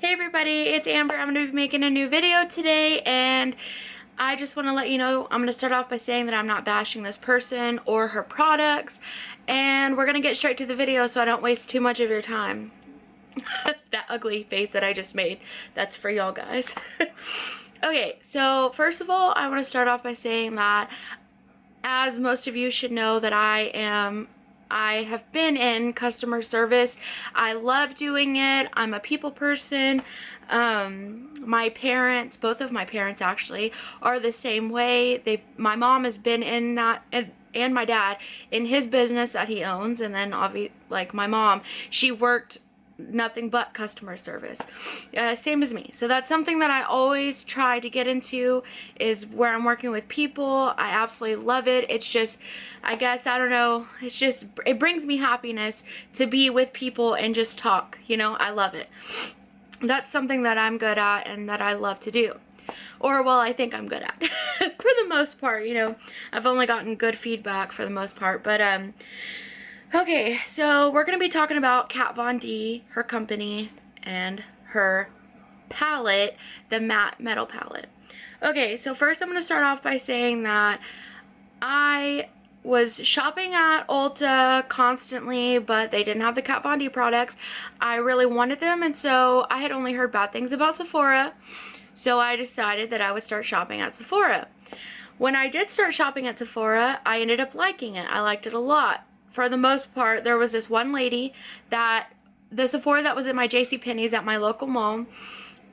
Hey everybody, it's Amber. I'm going to be making a new video today, and I just want to let you know I'm going to start off by saying that I'm not bashing this person or her products, and we're going to get straight to the video so I don't waste too much of your time. That ugly face that I just made, that's for y'all guys. Okay, so first of all, I want to start off by saying that, as most of you should know, that I have been in customer service. I love doing it. I'm a people person. My parents, both of my parents actually, are the same way. My mom has been in that, and my dad in his business that he owns, and then obviously, like my mom, she worked nothing but customer service, same as me. So that's something that I always try to get into, is where I'm working with people. I absolutely love it. It's just, I guess, I don't know, it's just, it brings me happiness to be with people and just talk, you know. I love it. That's something that I'm good at and that I love to do, or well, I think I'm good at for the most part, you know. I've only gotten good feedback for the most part, but okay, so we're going to be talking about Kat Von D, her company, and her palette, the matte metal palette. Okay, so first I'm going to start off by saying that I was shopping at Ulta constantly, but they didn't have the Kat Von D products. I really wanted them, and so I had only heard bad things about Sephora, so I decided that I would start shopping at Sephora. When I did start shopping at Sephora, I ended up liking it. I liked it a lot. For the most part, there was this one lady that, the Sephora that was at my JCPenney's at my local mall,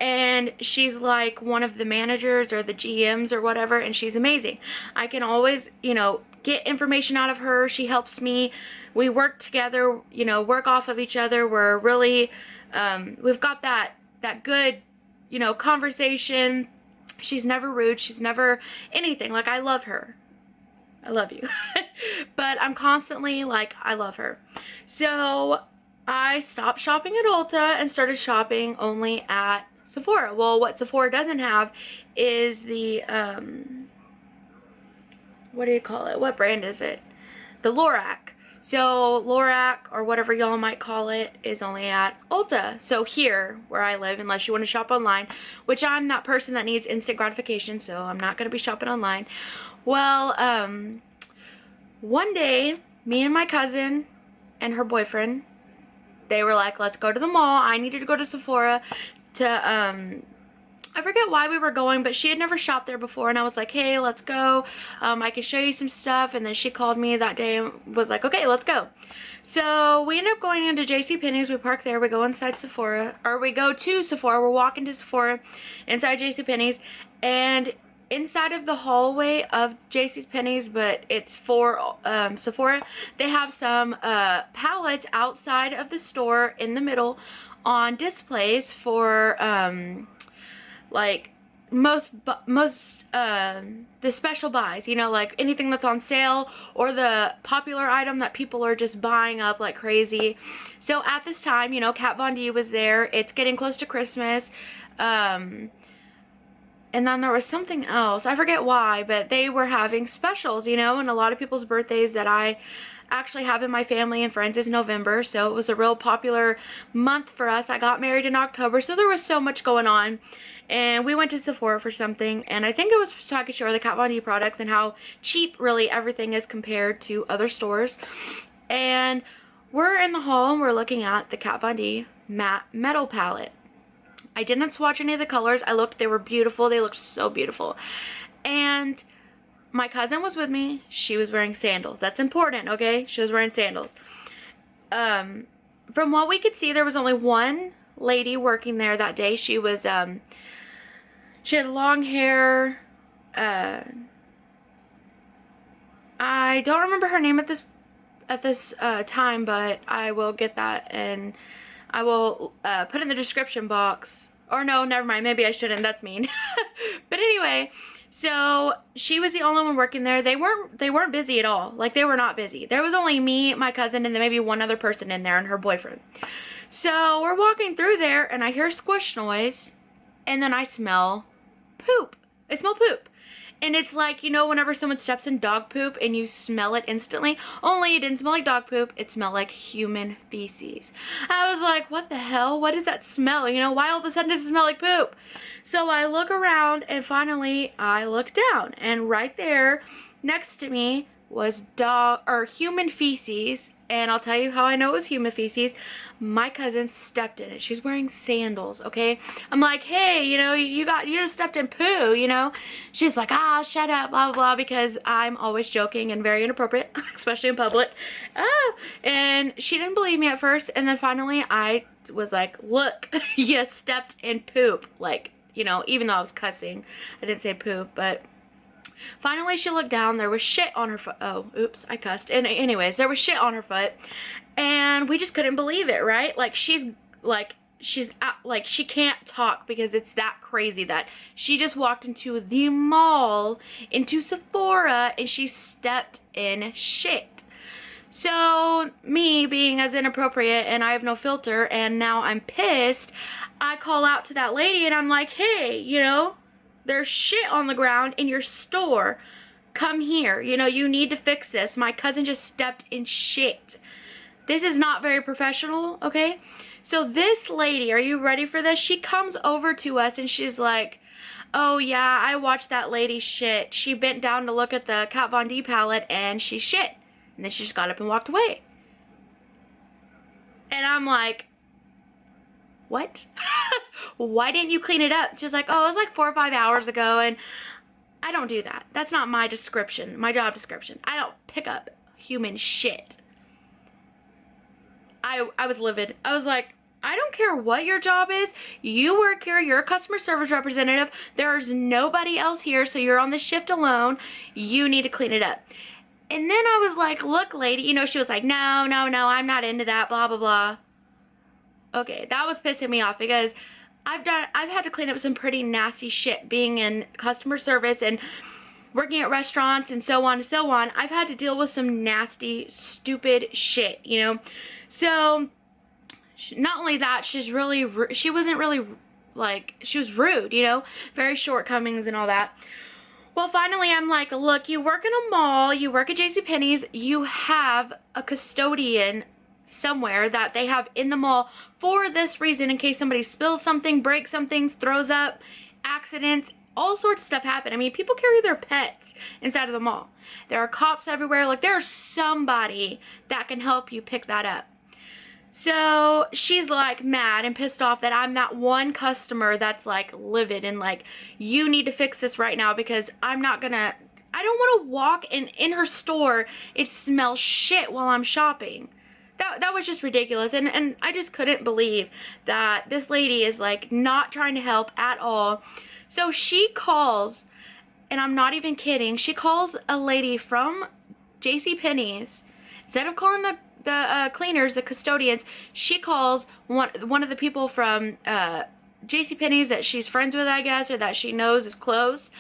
and she's like one of the managers or the GMs or whatever, and she's amazing. I can always, you know, get information out of her. She helps me. We work together, you know, work off of each other. We're really, we've got that good, you know, conversation. She's never rude. She's never anything. Like, I love her. I love you. But I'm constantly like, I love her. So I stopped shopping at Ulta and started shopping only at Sephora. Well, what Sephora doesn't have is the, what do you call it? What brand is it? The Lorac. So Lorac, or whatever y'all might call it, is only at Ulta. So here, where I live, unless you want to shop online, which I'm that person that needs instant gratification, so I'm not going to be shopping online. Well, one day, me and my cousin and her boyfriend, they were like, let's go to the mall. I needed to go to Sephora to, I forget why we were going, but she had never shopped there before, and I was like, hey, let's go. I can show you some stuff. And then she called me that day and was like, okay, let's go. So we ended up going into JCPenney's. We park there. We go inside Sephora, or we go to Sephora. We're walking to Sephora inside JCPenney's, and inside of the hallway of JCPenney's, but it's for Sephora, they have some palettes outside of the store in the middle on displays for like most the special buys, you know, like anything that's on sale or the popular item that people are just buying up like crazy. So at this time, you know, Kat Von D was there. It's getting close to Christmas. And then there was something else. I forget why, but they were having specials, you know, and a lot of people's birthdays that I actually have in my family and friends is November, so it was a real popular month for us. I got married in October, so there was so much going on. And we went to Sephora for something, and I think it was so I could show her the Kat Von D products and how cheap really everything is compared to other stores. And we're in the hall and we're looking at the Kat Von D matte metal palette. I didn't swatch any of the colors. I looked, they were beautiful. They looked so beautiful. And my cousin was with me. She was wearing sandals. That's important, okay? She was wearing sandals. From what we could see, there was only one lady working there that day. She was, she had long hair. I don't remember her name at this time, but I will get that, and I will put in the description box. Or no, never mind. Maybe I shouldn't. That's mean. But anyway, so she was the only one working there. They weren't busy at all. Like, they were not busy. There was only me, my cousin, and then maybe one other person in there, and her boyfriend. So we're walking through there, and I hear a squish noise, and then I smell poop. I smell poop. And it's like, you know, whenever someone steps in dog poop and you smell it instantly, only it didn't smell like dog poop, it smelled like human feces. I was like, what the hell? What is that smell? You know, why all of a sudden does it smell like poop? So I look around and finally I look down, and right there next to me was human feces. And I'll tell you how I know it was human feces. My cousin stepped in it. She's wearing sandals, okay? I'm like, hey, you know, you just stepped in poo, you know? She's like, ah, shut up, blah, blah, blah, because I'm always joking and very inappropriate, especially in public. And she didn't believe me at first, and then finally I was like, look, you stepped in poop. Like, you know, even though I was cussing, I didn't say poop, but finally she looked down. There was shit on her foot. Oh, oops, I cussed. And anyways, there was shit on her foot, and we just couldn't believe it, right? Like, she's out, like, she can't talk because it's that crazy that she just walked into the mall, into Sephora, and she stepped in shit. So me being as inappropriate, and I have no filter, and now I'm pissed, I call out to that lady and I'm like, hey, you know, there's shit on the ground in your store. Come here. You know, you need to fix this. My cousin just stepped in shit. This is not very professional, okay? So this lady, are you ready for this? She comes over to us and she's like, oh yeah, I watched that lady shit. She bent down to look at the Kat Von D palette and she shit. And then she just got up and walked away. And I'm like, what? Why didn't you clean it up? She's like, oh, it was like 4 or 5 hours ago, and I don't do that. That's not my description, my job description. I don't pick up human shit. I was livid. I was like, I don't care what your job is. You work here. You're a customer service representative. There's nobody else here, so you're on the shift alone. You need to clean it up. And then I was like, look, lady, you know, she was like, no, no, no, I'm not into that, blah, blah, blah. Okay, that was pissing me off because I've had to clean up some pretty nasty shit being in customer service and working at restaurants and so on and so on. I've had to deal with some nasty, stupid shit, you know? So, not only that, she wasn't really, like, she was rude, you know? Very shortcomings and all that. Well, finally, I'm like, look, you work in a mall, you work at JCPenney's, you have a custodian somewhere that they have in the mall for this reason, in case somebody spills something, breaks something, throws up, accidents, all sorts of stuff happen. I mean, people carry their pets inside of the mall. There are cops everywhere. Like, there's somebody that can help you pick that up. So she's like mad and pissed off that I'm that one customer that's like livid and like, you need to fix this right now because I don't want to walk in her store. It smells shit while I'm shopping. That was just ridiculous, and I just couldn't believe that this lady is like not trying to help at all. So she calls, and I'm not even kidding, she calls a lady from JCPenney's. Instead of calling the cleaners, the custodians, she calls one of the people from JCPenney's that she's friends with, I guess, or that she knows is close.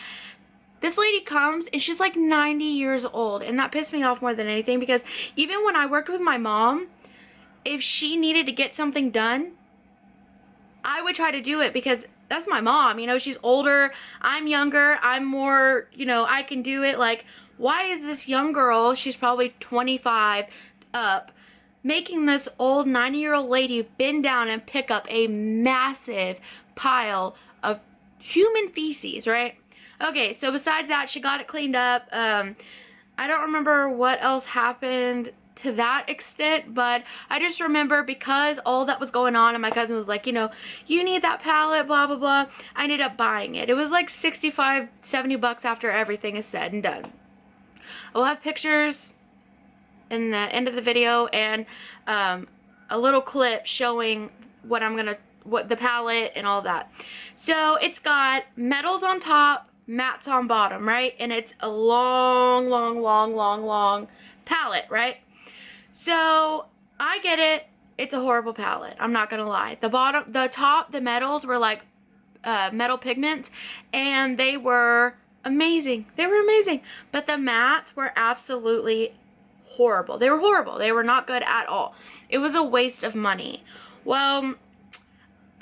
This lady comes, and she's like 90 years old, and that pissed me off more than anything because even when I worked with my mom, if she needed to get something done, I would try to do it because that's my mom, you know, she's older, I'm younger, I'm more, you know, I can do it. Like, why is this young girl, she's probably 25 up, making this old 90-year-old lady bend down and pick up a massive pile of human feces, right? Okay, so besides that, she got it cleaned up. I don't remember what else happened to that extent, but I just remember because all that was going on and my cousin was like, you know, you need that palette, blah, blah, blah. I ended up buying it. It was like 65, 70 bucks after everything is said and done. I'll have pictures in the end of the video and a little clip showing what the palette and all that. So it's got metals on top, mattes on bottom, right? And it's a long, long, long, long, long palette, right? So I get it. It's a horrible palette. I'm not gonna lie. The top, the metals were like metal pigments, and they were amazing. They were amazing. But the mattes were absolutely horrible. They were horrible. They were not good at all. It was a waste of money. Well,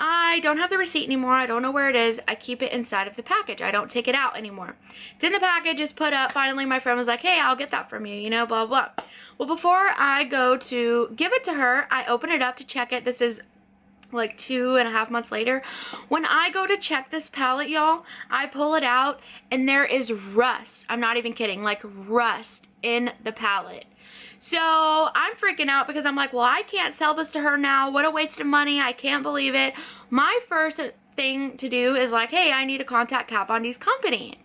I don't have the receipt anymore. I don't know where it is. I keep it inside of the package. I don't take it out anymore. It's in the package. It's put up. Finally, my friend was like, hey, I'll get that from you, you know, blah, blah. Well, before I go to give it to her, I open it up to check it. This is like 2.5 months later. When I go to check this palette, y'all, I pull it out and there is rust. I'm not even kidding, like rust in the palette. So I'm freaking out because I'm like, well, I can't sell this to her now. What a waste of money. I can't believe it. My first thing to do is like, hey, I need to contact Kat Von D's company.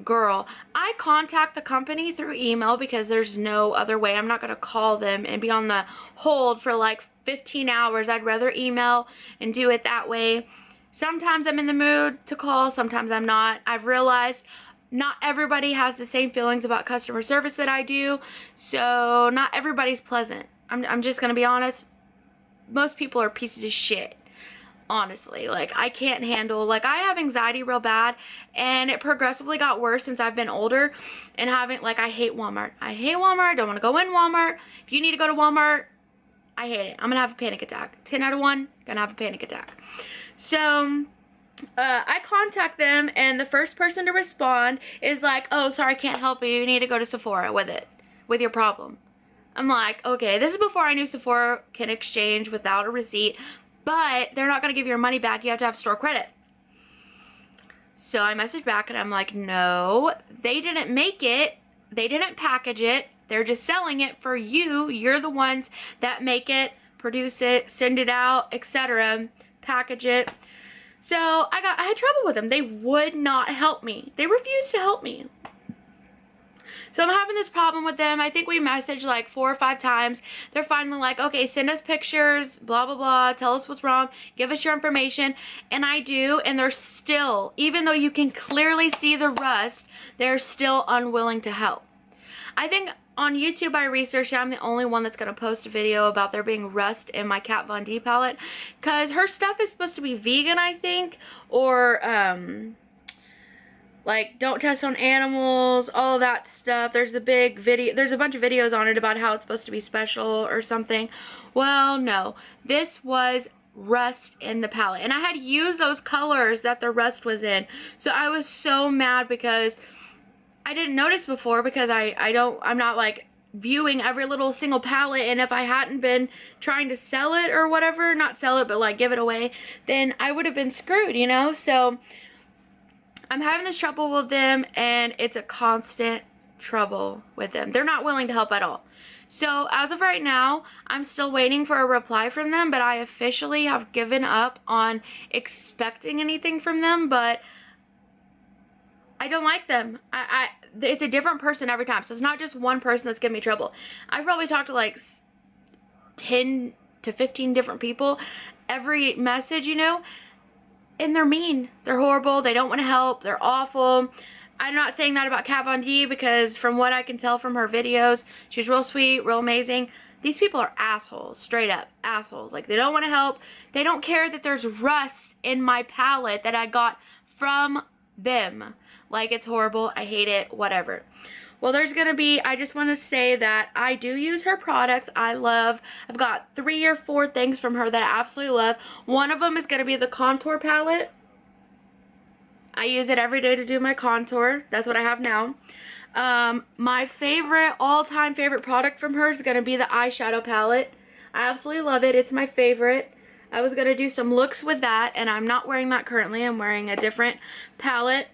Girl, I contact the company through email because there's no other way. I'm not going to call them and be on the hold for like 15 hours. I'd rather email and do it that way. Sometimes I'm in the mood to call, sometimes I'm not. I've realized not everybody has the same feelings about customer service that I do, so not everybody's pleasant. I'm just gonna be honest. Most people are pieces of shit, honestly. Like, I can't handle, like, I have anxiety real bad, and it progressively got worse since I've been older, and having, like, I hate Walmart. I hate Walmart. I don't want to go in Walmart. If you need to go to Walmart, I hate it. I'm gonna have a panic attack. 10 out of 1, gonna have a panic attack. So I contact them, and the first person to respond is like, oh, sorry, can't help you. You need to go to Sephora with your problem. I'm like, okay, this is before I knew Sephora can exchange without a receipt, but they're not going to give you your money back. You have to have store credit. So I message back, and I'm like, no, they didn't make it. They didn't package it. They're just selling it for you. You're the ones that make it, produce it, send it out, etc., package it. So I had trouble with them. They would not help me. They refused to help me. So I'm having this problem with them. I think we messaged like 4 or 5 times. They're finally like, okay, send us pictures, blah, blah, blah. Tell us what's wrong. Give us your information. And I do, and they're still, even though you can clearly see the rust, they're still unwilling to help. I think on YouTube I researched I'm the only one that's going to post a video about there being rust in my Kat Von D palette, because her stuff is supposed to be vegan, I think, or like don't test on animals, all of that stuff. There's a big video, there's a bunch of videos on it about how it's supposed to be special or something. Well, no, this was rust in the palette, and I had used those colors that the rust was in, so I was so mad because I didn't notice before, because I'm not like viewing every little single palette, and if I hadn't been trying to sell it or whatever, not sell it but like give it away, then I would have been screwed, you know. So I'm having this trouble with them, and it's a constant trouble with them. They're not willing to help at all. So as of right now, I'm still waiting for a reply from them, but I officially have given up on expecting anything from them. But I don't like them. It's a different person every time. So it's not just one person that's giving me trouble. I've probably talked to like 10 to 15 different people every message, you know, and they're mean. They're horrible. They don't want to help. They're awful. I'm not saying that about Kat Von D, because from what I can tell from her videos, she's real sweet, real amazing. These people are assholes, straight up assholes. Like, they don't want to help. They don't care that there's rust in my palette that I got from them. Like, it's horrible. I hate it. Whatever. Well, there's going to be, I just want to say that I do use her products. I've got 3 or 4 things from her that I absolutely love. One of them is going to be the contour palette. I use it every day to do my contour. That's what I have now. My favorite, all-time favorite product from her is going to be the eyeshadow palette. I absolutely love it. It's my favorite. I was going to do some looks with that, and I'm not wearing that currently. I'm wearing a different palette.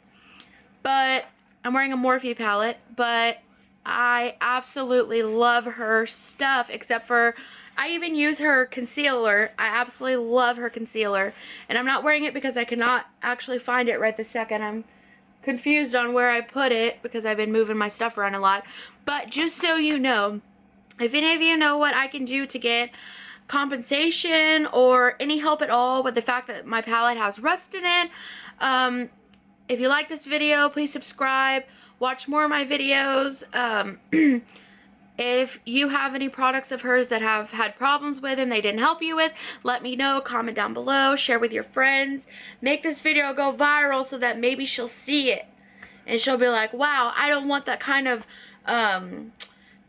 But I'm wearing a Morphe palette, but I absolutely love her stuff, except for I even use her concealer. I absolutely love her concealer, and I'm not wearing it because I cannot actually find it right this second. I'm confused on where I put it because I've been moving my stuff around a lot. But just so you know, if any of you know what I can do to get compensation or any help at all with the fact that my palette has rust in it, if you like this video, please subscribe. Watch more of my videos. If you have any products of hers that have had problems with and they didn't help you with, let me know. Comment down below. Share with your friends. Make this video go viral so that maybe she'll see it. And she'll be like, wow, I don't want that kind of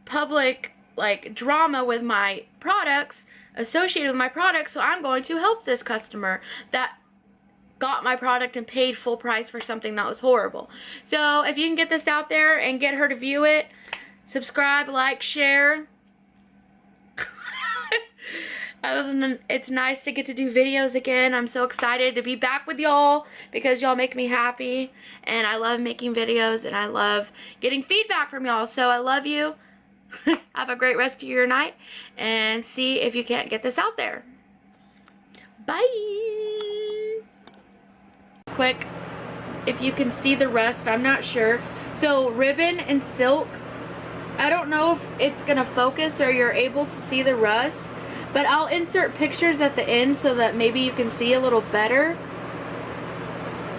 public like drama with my products. associated with my product, so I'm going to help this customer that got my product and paid full price for something that was horrible. So if you can get this out there and get her to view it, subscribe, like, share. It's nice to get to do videos again. I'm so excited to be back with y'all because y'all make me happy, and I love making videos, and I love getting feedback from y'all. So I love you. Have a great rest of your night, and see if you can't get this out there. Bye. Quick, if you can see the rust, I'm not sure. So ribbon and silk, I don't know if it's gonna focus or you're able to see the rust, but I'll insert pictures at the end so that maybe you can see a little better.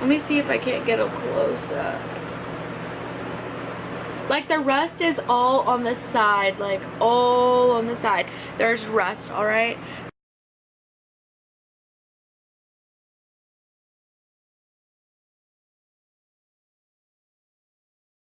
Let me see if I can't get a close up. Like the rust is all on the side, like all on the side. There's rust, all right?